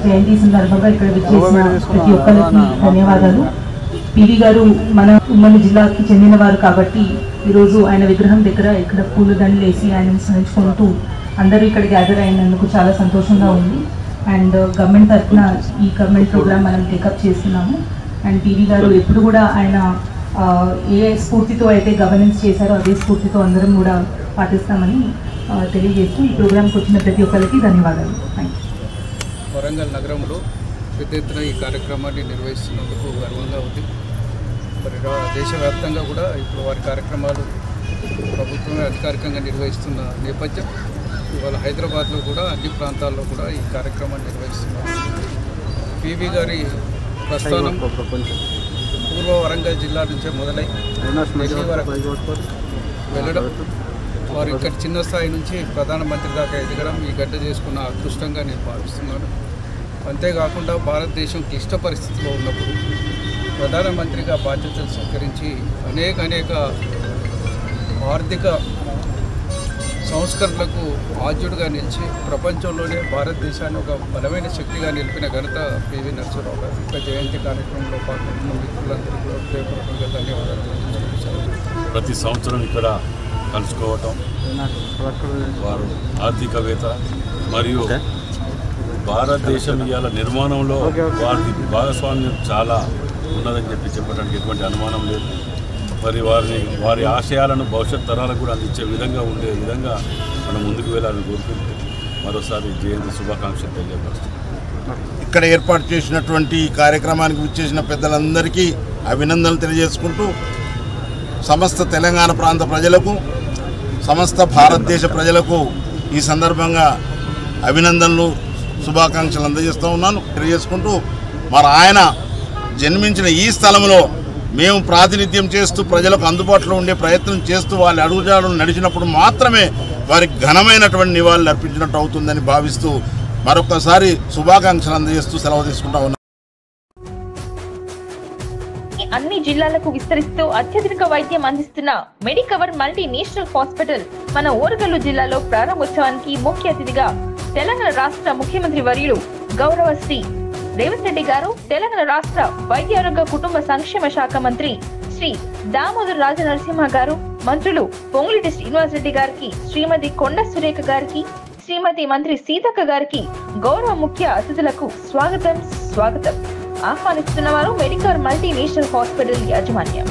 జయంతి సందర్భంగా ఇక్కడ విచ్చేసిన ప్రతి ఒక్కరికి ధన్యవాదాలు. పివి గారు మన ఉమ్మడి జిల్లాకి చెందినవారు కాబట్టి ఈరోజు ఆయన విగ్రహం దగ్గర ఇక్కడ పూలదండలు వేసి ఆయన స్మరించుకుంటూ అందరూ ఇక్కడ గ్యాదర్ అయినందుకు చాలా సంతోషంగా ఉంది. అండ్ గవర్నమెంట్ తరఫున ఈ గవర్నమెంట్ ప్రోగ్రామ్ మనం టేకప్ చేస్తున్నాము. అండ్ పివి గారు ఎప్పుడు కూడా ఆయన ఏ స్ఫూర్తితో అయితే గవర్నెన్స్ చేశారో అదే స్ఫూర్తితో అందరం కూడా పాటిస్తామని తెలియజేస్తూ ఈ ప్రోగ్రాంకి వచ్చిన ప్రతి ఒక్కరికి ధన్యవాదాలు. వరంగల్ నగరంలో పెద్ద ఎత్తున ఈ కార్యక్రమాన్ని నిర్వహిస్తున్నందుకు గర్వంగా ఉంది. మరి దేశవ్యాప్తంగా కూడా ఇప్పుడు వారి కార్యక్రమాలు ప్రభుత్వమే అధికారికంగా నిర్వహిస్తున్న నేపథ్యం ఇవాళ హైదరాబాద్లో కూడా అన్ని ప్రాంతాల్లో కూడా ఈ కార్యక్రమాన్ని నిర్వహిస్తున్నారు. పివి గారి ప్రస్థానం పూర్వ వరంగల్ జిల్లా నుంచే మొదలై ఢిల్లీ వరకు వెళ్ళడం, వారు ఇక్కడ చిన్న స్థాయి నుంచి ప్రధానమంత్రి దాకా ఎదగడం ఈ గడ్డ చేసుకున్న అదృష్టంగా నేను భావిస్తున్నాను. అంతేకాకుండా భారతదేశం క్లిష్ట పరిస్థితిలో ఉన్నప్పుడు ప్రధానమంత్రిగా బాధ్యతలు స్వీకరించి అనేక ఆర్థిక సంస్కరణలకు ఆద్యుడిగా నిలిచి ప్రపంచంలోనే భారతదేశాన్ని ఒక బలమైన శక్తిగా నిలిపిన ఘనత పివి నరసింహరావు గారు. ఇంకా జయంతి కార్యక్రమంలో పాల్గొన్న మిత్రులందరూ కూడా హృదయపూర్వకంగా ధన్యవాదాలు. ప్రతి సంవత్సరం ఇక్కడ కలుసుకోవటం, వారు ఆర్థికవేత్త మరియు భారతదేశం ఇవాళ నిర్మాణంలో వారి భాగస్వామ్యం చాలా ఉన్నదని చెప్పడానికి ఎటువంటి అనుమానం లేదు. మరి వారి ఆశయాలను భవిష్యత్ తరాలకు కూడా అందించే విధంగా ఉండే విధంగా మనం ముందుకు వెళ్ళాలని కోరుకుంటూ మరోసారి జయంతి శుభాకాంక్షలు తెలియపరుస్తున్నాం. ఇక్కడ ఏర్పాటు చేసినటువంటి కార్యక్రమానికి విచ్చేసిన పెద్దలందరికీ అభినందనలు తెలియజేసుకుంటూ సమస్త తెలంగాణ ప్రాంత ప్రజలకు, సమస్త భారతదేశ ప్రజలకు ఈ సందర్భంగా అభినందనలు శుభాకాంక్షలు అందజేస్తూ ఉన్నాను. తెలియజేసుకుంటూ మరి ఆయన జన్మించిన ఈ స్థలంలో మేము ప్రాతినిధ్యం చేస్తూ ప్రజలకు అందుబాటులో ఉండే ప్రయత్నం చేస్తూ వాళ్ళ అడుగుజాడలు నడిచినప్పుడు మాత్రమే వారికి ఘనమైనటువంటి నివాళులు అర్పించినట్టు అవుతుందని భావిస్తూ మరొకసారి శుభాకాంక్షలు అందజేస్తూ సెలవు తీసుకుంటా ఉన్నాను. అన్ని జిల్లాలకు విస్తరిస్తూ అత్యధిక వైద్యం అందిస్తున్న మెడికవర్ మల్టీ నేషనల్ హాస్పిటల్ మన ఓరుగల్లు జిల్లాలో ప్రారంభోత్సవానికి ముఖ్య అతిథిగా తెలంగాణ రాష్ట్ర ముఖ్యమంత్రి వర్యులు గౌరవ శ్రీ రేవంత్ రెడ్డి గారు, తెలంగాణ రాష్ట్ర వైద్య ఆరోగ్య కుటుంబ సంక్షేమ శాఖ మంత్రి శ్రీ దామోదర్ రాజనరసింహ గారు, మంత్రులు పొంగులేటి శ్రీనివాస్ రెడ్డి గారికి, శ్రీమతి కొండ సురేఖ గారికి, శ్రీమతి మంత్రి సీతక్క గారికి, గౌరవ ముఖ్య అతిథులకు స్వాగతం ఆహ్వానిస్తున్నవారు మెడికవర్ మల్టీ నేషనల్ హాస్పిటల్ యాజమాన్యం.